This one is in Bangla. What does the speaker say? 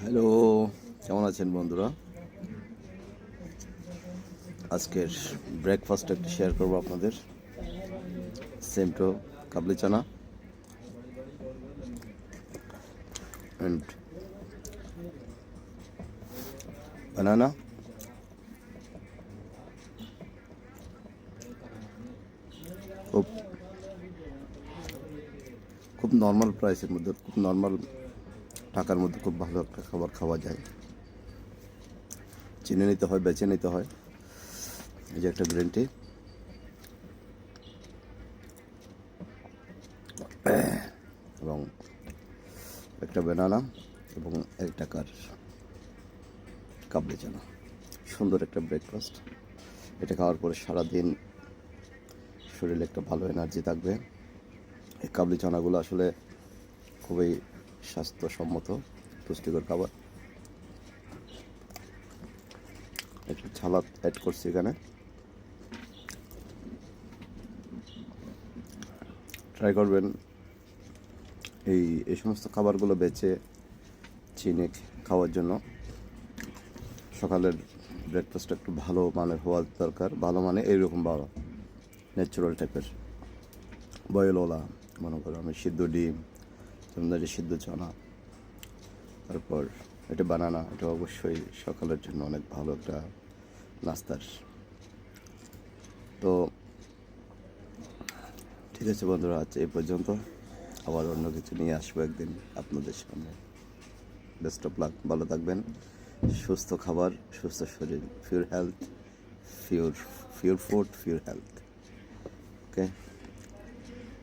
হ্যালো, কেমন আছেন বন্ধুরা? আজকের ব্রেকফাস্ট একটু শেয়ার করবো আপনাদের। সেম টু কাবলি চানা অ্যান্ড বানানা। খুব খুব নর্মাল প্রাইসের মধ্যে, খুব নর্মাল টাকার মধ্যে খুব ভালো একটা খাবার খাওয়া যায়। চিনে নিতে হয়, বেছে নিতে হয়। এই যে একটা গ্রিন টি এবং একটা বানানা এবং 1 টাকার কাবলি চানা। সুন্দর একটা ব্রেকফাস্ট। এটা খাওয়ার পরে সারাদিন শরীরে একটা ভালো এনার্জি থাকবে। এই কাবলি চানাগুলো আসলে খুবই স্বাস্থ্যসম্মত, পুষ্টিকর খাবার। একটু সালাদ অ্যাড করছি এখানে। ট্রাই করবেন এই সমস্ত খাবারগুলো বেছে চিনে খাওয়ার জন্য। সকালের ব্রেকফাস্টটা একটু ভালো মানের হওয়া দরকার। ভালো মানে এইরকম ভালো ন্যাচারাল টাইপের বয়েলওয়ালা। মনে করো আমি সিদ্ধ ডিম, যেমন সিদ্ধ চানা, তারপর এটা বানানা। এটা অবশ্যই সকালের জন্য অনেক ভালো একটা নাস্তার। তো ঠিক আছে বন্ধুরা, আজ এই পর্যন্ত। আবার অন্য কিছু নিয়ে আসবো একদিন আপনাদের সামনে। বেস্ট অফ লাক, ভালো থাকবেন। সুস্থ খাবার, সুস্থ শরীর, pure health, pure food, pure health. ওকে।